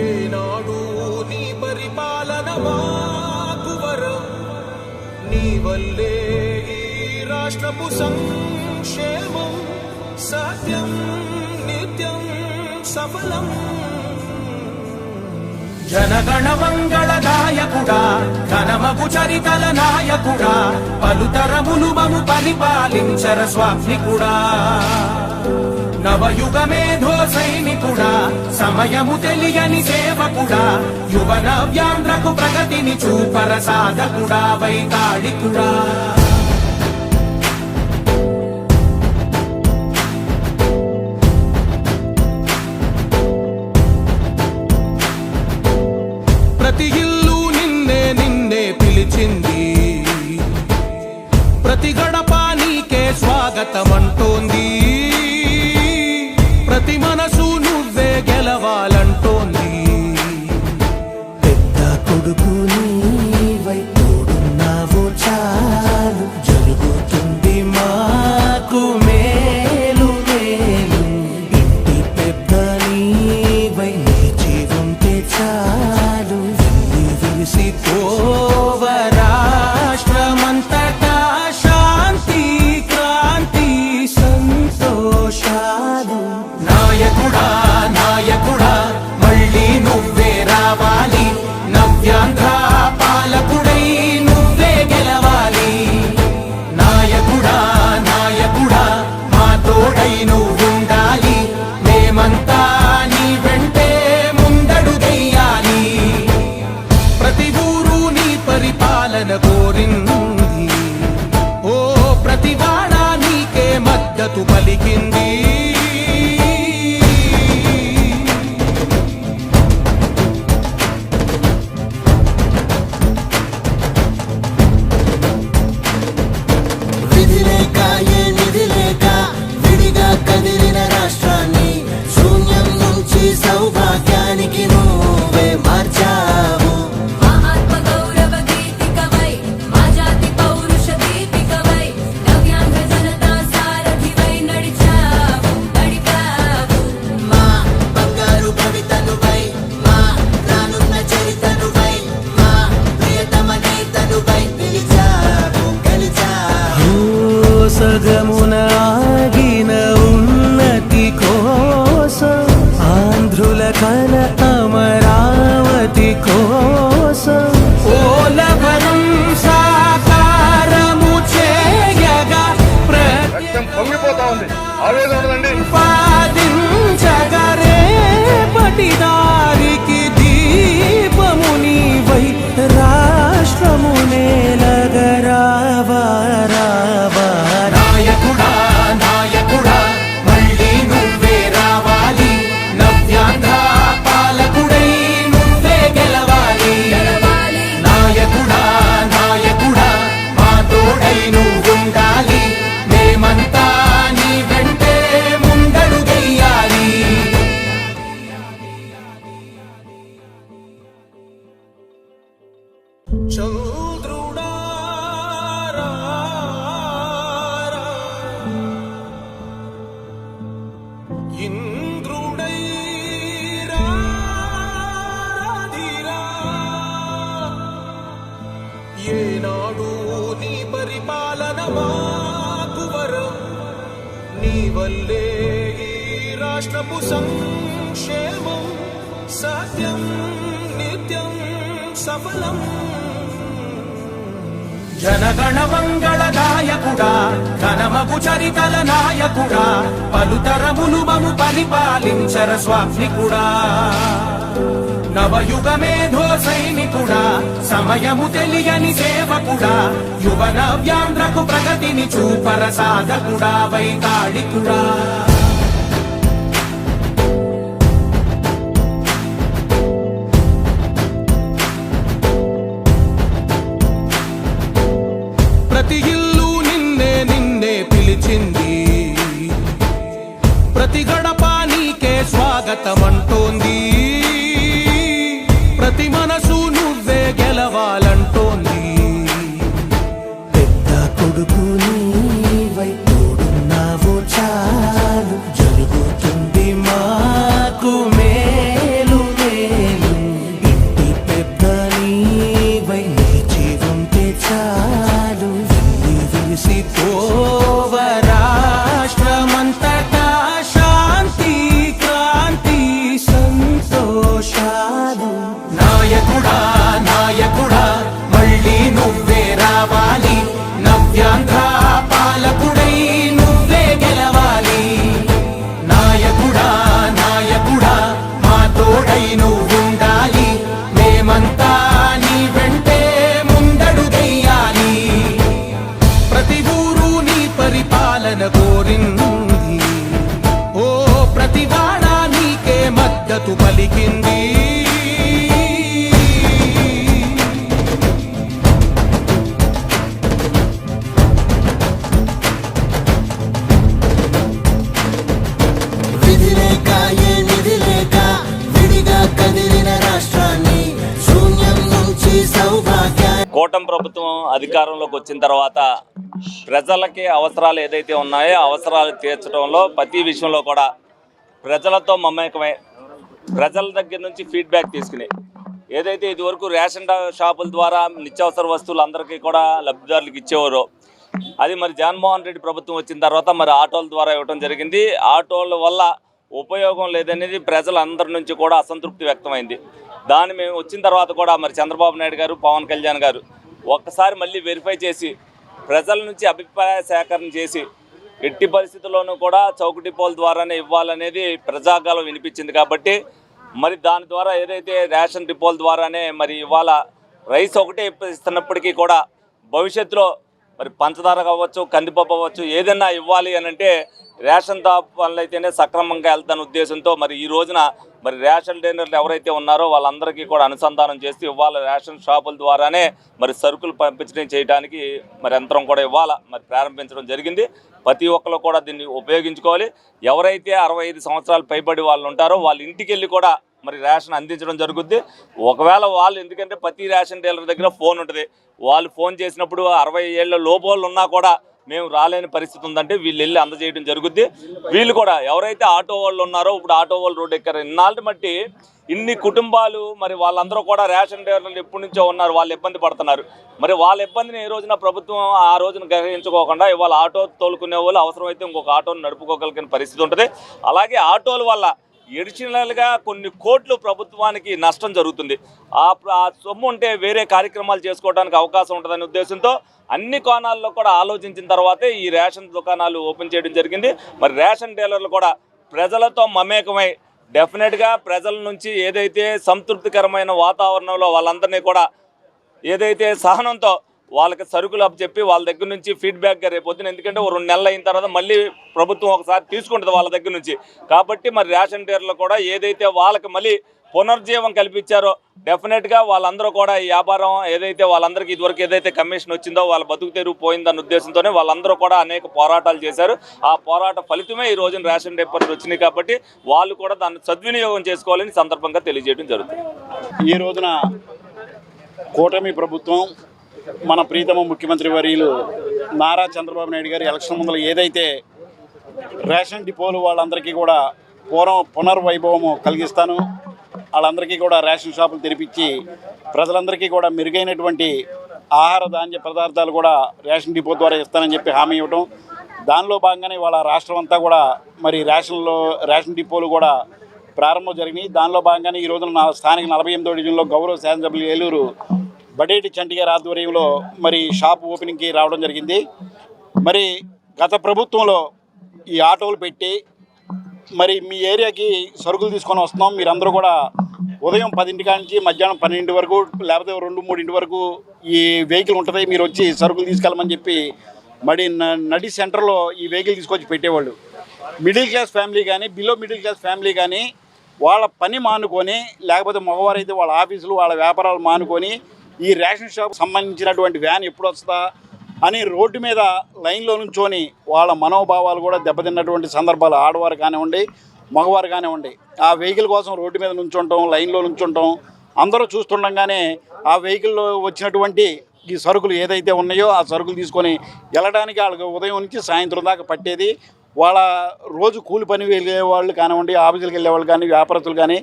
ఏనాడు నీ పరిపాలన మాకు వరం, నీ వల్లే ఈ రాష్ట్రపు సంక్షేమం సత్యం నిత్యం సఫలం. జనగణ మంగళ నాయకుడా, ఘనమగు చరితల నాయకుడా, పలుతరములు మము పరిపాలించర స్వామికుడా. నవయుగ మేధో సైనికుడా, సమయము తెలియని సేవకుడా, యువ నవ్యాంధ్రకు ప్రగతిని చూపర సాధకుడా, వైతాళికుడా. ప్రతి ఇల్లు నిన్నే నిన్నే పిలిచింది, ప్రతి గడప నీకే స్వాగతమంటోంది, ప్రతి మనసు నువ్వే గెలవాలంటోంది. పెద్ద కొడుకు నీవై తోడున్నావు చాలు, జరుగుతుంది మాకు మేలు మేలు. ఇంటి పెద్ద నీవై నిలిచి ఉంటే చాలు, విసిపోవ రాష్ట్రమంతటా శాంతి క్రాంతి సంతోషాలు. నాయకుడా నాయకుడా మళ్ళీ నువ్వే రావాలి, నవ్యాంధ్ర పాలకుడై నువ్వే గెలవాలి. నాయకుడా నాయకుడా మా తోడై నువ్వుండాలి, మేమంతా నీ వెంటే ముందడుగెయ్యాలి. ప్రతి ఊరు నీ పరిపాలన కోరింది, ఓ ప్రతి వాడ నీకే మద్దతు పలికింది. సౌభాగ్యానికి నువ్వే మార్చావు. ఆత్మ గౌరవ గీతికవై, మా జాతి పౌరుష దీపికవై, నవ్యాంధ్ర జనతా సారథివై నడిచావు నడిపావు. మా బంగారు భవితనువై, మా రానున్న చరితనువై, మా ప్రియతమ నేతనువై పిలిచావు గెలిచావు. సగమున ఆగిన ఉన్నతి కోసం, ఆంధ్రుల కల అమరావతి కోసం, ఓలవరం సాకారము చేయగా పొంగిపోతా ఉంది, ఆవేదన ఉండదండి. పాదించగరే పటిదారికి దీపము నీవై, రాష్ట్రము నేలగరావా రావా. నాయకుడా నాయకుడా మళ్ళీ నువ్వే రావాలి, నవ్యాంధ్ర పాలకుడై నువ్వే గెలవాలి. నాయకుడా నాయకుడా మా తోడై నువ్వుండాలి, మేమంతా నీ వెంటే ముందడుగెయ్యాలి. చంద్రుడా రా, ఇంద్రుడై రాధిరా, ఏనాడు నీ పరిపాలన మాకు వరం, నీ వల్లే ఈ రాష్ట్రపు సంక్షేమం సత్యం నిత్యం సఫలం. జనగణ మంగళ నాయకుడా, ఘనమగు చరితల నాయకుడా, పలుతరములు మము పరిపాలించర స్వామికుడా. నవయుగ మేధో సైనికుడా, సమయము తెలియని సేవకుడా, యువ నవ్యాంధ్రకు ప్రగతిని చూపర సాధకుడా, వైతాళికుడా. ప్రతి ఇల్లు నిన్నే నిన్నే పిలిచింది, ప్రతి గడప నీకే స్వాగతమంటోంది, ప్రతి మనసు నువ్వే గెలవాలంటోంది. పెద్ద కొడుకు నీ వెలిగిపోవ రాష్ట్రమంతటా శాంతి క్రాంతి సంతోషాలు. నాయకుడా నాయకుడా మళ్ళీ నువ్వే రావాలి, నవ్యాంధ్ర పాలకుడై నువ్వే గెలవాలి. నాయకుడా నాయకుడా మా తోడై నువ్వుండాలి, మేమంతా నీ వెంటే ముందడుగెయ్యాలి. ప్రతి ఊరు నీ పరిపాలన కోరింది, ఓ ప్రతి వాడ నీకే మద్దతు పలికింది. విధి లేక ఏ నిధి లేక విడిగా కదిలిన రాష్ట్రాన్ని శూన్యం నుంచి సౌభాగ్య. కూటమి ప్రభుత్వం అధికారంలోకి వచ్చిన తర్వాత ప్రజలకి అవసరాలు ఏదైతే ఉన్నాయో అవసరాలు తీర్చడంలో ప్రతి విషయంలో కూడా ప్రజలతో మమేకమై ప్రజల దగ్గర నుంచి ఫీడ్బ్యాక్ తీసుకుని ఏదైతే ఇదివరకు రేషన్ షాపుల ద్వారా నిత్యావసర వస్తువులు అందరికీ కూడా లబ్ధిదారులకు ఇచ్చేవారు, అది మరి జగన్మోహన్ రెడ్డి ప్రభుత్వం వచ్చిన తర్వాత మరి ఆటోల ద్వారా ఇవ్వడం జరిగింది. ఆటోల వల్ల ఉపయోగం లేదనేది ప్రజలందరి నుంచి కూడా అసంతృప్తి వ్యక్తమైంది. దాన్ని మేము వచ్చిన తర్వాత కూడా మరి చంద్రబాబు నాయుడు గారు, పవన్ కళ్యాణ్ గారు ఒక్కసారి మళ్ళీ వెరిఫై చేసి ప్రజల నుంచి అభిప్రాయ సేకరణ చేసి ఎట్టి పరిస్థితుల్లోనూ కూడా చౌక డిపోల ద్వారానే ఇవ్వాలనేది ప్రజాగాలం వినిపించింది. కాబట్టి మరి దాని ద్వారా ఏదైతే రేషన్ డిపోల ద్వారానే మరి ఇవాళ రైస్ ఒకటే ఇస్తున్నప్పటికీ కూడా భవిష్యత్తులో మరి పంచదార కావచ్చు, కందిపప్పు అవ్వచ్చు, ఏదైనా ఇవ్వాలి అని అంటే రేషన్ వల్ల అయితేనే సక్రమంగా వెళ్తాన ఉద్దేశంతో మరి ఈ రోజున మరి రేషన్ డీలర్లు ఎవరైతే ఉన్నారో వాళ్ళందరికీ కూడా అనుసంధానం చేసి ఇవాళ రేషన్ షాపుల ద్వారానే మరి సరుకులు పంపించడం చేయడానికి మరి యంత్రం కూడా ఇవాళ మరి ప్రారంభించడం జరిగింది. ప్రతి ఒక్కరు కూడా దీన్ని ఉపయోగించుకోవాలి. ఎవరైతే 65 సంవత్సరాలు పైబడి వాళ్ళు ఉంటారో వాళ్ళ ఇంటికి వెళ్ళి కూడా మరి రేషన్ అందించడం జరుగుద్ది. ఒకవేళ వాళ్ళు, ఎందుకంటే ప్రతి రేషన్ డీలర్ దగ్గర ఫోన్ ఉంటుంది, వాళ్ళు ఫోన్ చేసినప్పుడు 60 ఏళ్ళ లోపోళ్ళు ఉన్నా కూడా మేము రాలేని పరిస్థితి ఉందంటే వీళ్ళు వెళ్ళి అందజేయడం జరుగుద్ది. వీళ్ళు కూడా ఎవరైతే ఆటో వాళ్ళు ఉన్నారో ఇప్పుడు ఆటో వాళ్ళు రోడ్డు ఎక్కారు, ఇన్నాళ్ళ మట్టి ఇన్ని కుటుంబాలు మరి వాళ్ళందరూ కూడా రేషన్ డీలర్లు ఎప్పటి నుంచో ఉన్నారు, వాళ్ళు ఇబ్బంది పడుతున్నారు. మరి వాళ్ళ ఇబ్బందిని ఏ రోజున ప్రభుత్వం ఆ రోజున గ్రహించుకోకుండా ఇవాళ ఆటో తోలుకునే వాళ్ళు అవసరమైతే ఇంకొక ఆటోను నడుపుకోగలిగిన పరిస్థితి ఉంటుంది. అలాగే ఆటోల వల్ల ఎడిషనల్గా కొన్ని కోట్లు ప్రభుత్వానికి నష్టం జరుగుతుంది. ఆ సొమ్ము ఉంటే వేరే కార్యక్రమాలు చేసుకోవడానికి అవకాశం ఉంటుందనే ఉద్దేశంతో అన్ని కోణాల్లో కూడా ఆలోచించిన తర్వాతే ఈ రేషన్ దుకాణాలు ఓపెన్ చేయడం జరిగింది. మరి రేషన్ డీలర్లు కూడా ప్రజలతో మమేకమై డెఫినెట్గా ప్రజల నుంచి ఏదైతే సంతృప్తికరమైన వాతావరణంలో వాళ్ళందరినీ కూడా ఏదైతే సహనంతో వాళ్ళకి సరుకులు చెప్పి వాళ్ళ దగ్గర నుంచి ఫీడ్బ్యాక్గా రేపొద్దున, ఎందుకంటే 2 నెలలు అయిన తర్వాత మళ్ళీ ప్రభుత్వం ఒకసారి తీసుకుంటుంది వాళ్ళ దగ్గర నుంచి. కాబట్టి మరి రేషన్ డీలర్లు కూడా ఏదైతే వాళ్ళకి మళ్ళీ పునర్జీవం కల్పించారో డెఫినెట్గా వాళ్ళందరూ కూడా ఈ వ్యాపారం ఏదైతే వాళ్ళందరికీ ఇదివరకు ఏదైతే కమిషన్ వచ్చిందో వాళ్ళ బతుకు తెరువు పోయిందన్న ఉద్దేశంతోనే వాళ్ళందరూ కూడా అనేక పోరాటాలు చేశారు. ఆ పోరాట ఫలితమే ఈ రోజున రేషన్ డిపోలు వచ్చినాయి. కాబట్టి వాళ్ళు కూడా దాన్ని సద్వినియోగం చేసుకోవాలని సందర్భంగా తెలియజేయడం జరుగుతుంది. ఈ రోజున కూటమి ప్రభుత్వం మన ప్రీతమ ముఖ్యమంత్రి వర్యులు నారా చంద్రబాబు నాయుడు గారు ఎలక్షన్ ముందర ఏదైతే రేషన్ డిపోలు వాళ్ళందరికీ కూడా పునర్వైభవము కలిగిస్తాను, వాళ్ళందరికీ కూడా రేషన్ షాపులు తెరిపించి ప్రజలందరికీ కూడా మెరుగైనటువంటి ఆహార ధాన్య పదార్థాలు కూడా రేషన్ డిపో ద్వారా ఇస్తానని చెప్పి హామీ ఇవ్వడం, దానిలో భాగంగానే వాళ్ళ రాష్ట్రం అంతా కూడా మరి రేషన్ డిపోలు కూడా ప్రారంభం జరిగినాయి. దానిలో భాగంగానే ఈ రోజున స్థానిక 48వ డివిజన్లో గౌరవ శాసనసభ్యులు ఏలూరు బడేటి చంటి గారి ఆధ్వర్యంలో మరి షాప్ ఓపెనింగ్కి రావడం జరిగింది. మరి గత ప్రభుత్వంలో ఈ ఆటోలు పెట్టి మరి మీ ఏరియాకి సరుకులు తీసుకొని వస్తున్నాం, మీరందరూ కూడా ఉదయం 10 నుంచి మధ్యాహ్నం 12 వరకు లేకపోతే 2-3 వరకు ఈ వెహికల్ ఉంటుంది, మీరు వచ్చి సరుకులు తీసుకెళ్ళమని చెప్పి మరి నడి సెంటర్లో ఈ వెహికల్ తీసుకొచ్చి పెట్టేవాళ్ళు. మిడిల్ క్లాస్ ఫ్యామిలీ కానీ బిలో మిడిల్ క్లాస్ ఫ్యామిలీ కానీ వాళ్ళ పని మానుకొని, లేకపోతే మగవారైతే వాళ్ళ ఆఫీసులు వాళ్ళ వ్యాపారాలు మానుకొని ఈ రేషన్ షాప్ సంబంధించినటువంటి వ్యాన్ ఎప్పుడు వస్తుందా అని రోడ్డు మీద లైన్లో నుంచొని వాళ్ళ మనోభావాలు కూడా దెబ్బతిన్నటువంటి సందర్భాలు ఆడవారు కానివ్వండి, మగవారు కానివ్వండి, ఆ వెహికల్ కోసం రోడ్డు మీద నుంచుంటాం, లైన్లో నుంచుంటాం. అందరూ చూస్తుండగానే ఆ వెహికల్లో వచ్చినటువంటి ఈ సరుకులు ఏదైతే ఉన్నాయో ఆ సరుకులు తీసుకొని వెళ్ళడానికి వాళ్ళకి ఉదయం నుంచి సాయంత్రం దాకా పట్టేది. వాళ్ళ రోజు కూలి పని వెళ్ళే వాళ్ళు కానివ్వండి, ఆఫీసులకు వెళ్ళే వాళ్ళు కానీ, వ్యాపారస్తులు కానీ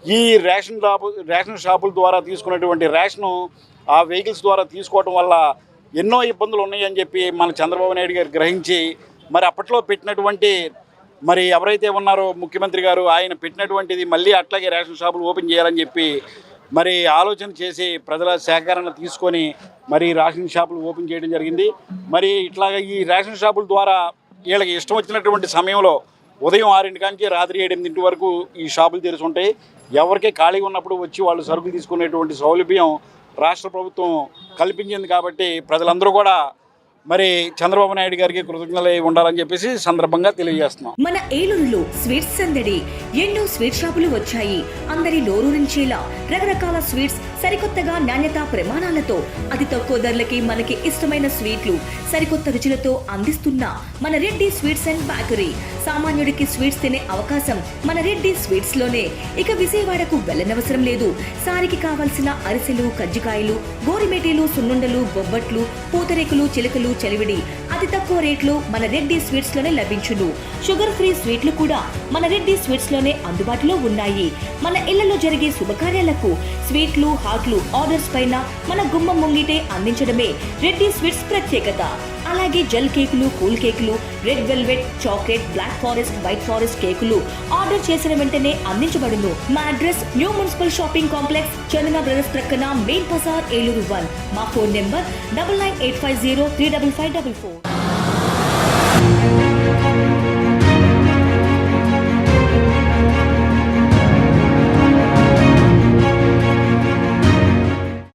ఈ రేషన్ షాపుల ద్వారా తీసుకున్నటువంటి రేషను ఆ వెహికల్స్ ద్వారా తీసుకోవడం వల్ల ఎన్నో ఇబ్బందులు ఉన్నాయని చెప్పి మన చంద్రబాబు నాయుడు గారు గ్రహించి మరి అప్పట్లో పెట్టినటువంటి మరి ఎవరైతే ఉన్నారో ముఖ్యమంత్రి గారు ఆయన పెట్టినటువంటిది మళ్ళీ అట్లాగే రేషన్ షాపులు ఓపెన్ చేయాలని చెప్పి మరి ఆలోచన చేసి ప్రజల సేకరణ తీసుకొని మరి రేషన్ షాపులు ఓపెన్ చేయడం జరిగింది. మరి ఇట్లాగా ఈ రేషన్ షాపుల ద్వారా వీళ్ళకి ఇష్టం వచ్చినటువంటి సమయంలో ఉదయం 6 నుంచి రాత్రి 7 వరకు ఈ షాపులు తెరిచి ఉంటాయి. ఎవరికే ఖాళీగా ఉన్నప్పుడు వచ్చి వాళ్ళు సరుకులు తీసుకునేటువంటి సౌలభ్యం రాష్ట్ర ప్రభుత్వం కల్పించింది. కాబట్టి ప్రజలందరూ కూడా మరి చంద్రబాబు నాయుడు గారికి కృతజ్ఞతలై ఉండాలని చెప్పేసి సందర్భంగా తెలియజేస్తున్నాం. మన ఏలూరులో స్వీట్స్ సందడి, ఎన్నో స్వీట్ షాపులు వచ్చాయి. అందరి నోరూరించేలా రకరకాల స్వీట్స్ సరికొత్తగా నాణ్యత ప్రమాణాలతో అతి తక్కువ ధరలకి మనకి ఇష్టమైన స్వీట్లు సరికొత్త రుచులతో అందిస్తున్న మన రెడ్డి స్వీట్స్ అండ్ బేకరీ. సామాన్యుడికి స్వీట్స్ తినే అవకాశం మన రెడ్డి స్వీట్స్ లోనే. ఇక విజయవాడకు వెళ్ళనవసరం లేదు. సారికి కావాల్సిన అరిసెలు, కజ్జికాయలు, గోరిమేటీలు, సున్నుండలు, బొబ్బట్లు, పూతరేకులు, చిలకలు, చలివిడి అతి తక్కువ రేట్లు మన రెడ్డి స్వీట్స్ లోనే లభించును. షుగర్ ఫ్రీ స్వీట్లు కూడా మన రెడ్డి స్వీట్స్ లోనే అందుబాటులో ఉన్నాయి. మన ఇళ్లలో జరిగే శుభకార్యాలకు స్వీట్లు, హాట్లు ఆర్డర్స్ పైన మన గుమ్మం ముంగిటే అందించడమే రెడ్డి స్వీట్స్ ప్రత్యేకత. అలాగే జెల్ కేకులు, కూల్ కేకులు, red velvet, chocolate, black forest, white forest కేకులు ఆర్డర్ చేసిన వెంటనే అందించబడును. మా address new municipal shopping complex, Chandana brothers ప్రక్కన, మెయిన్ బజార్, ఏలూరు 1. మా ఫోన్ నెంబర్ 9985035544.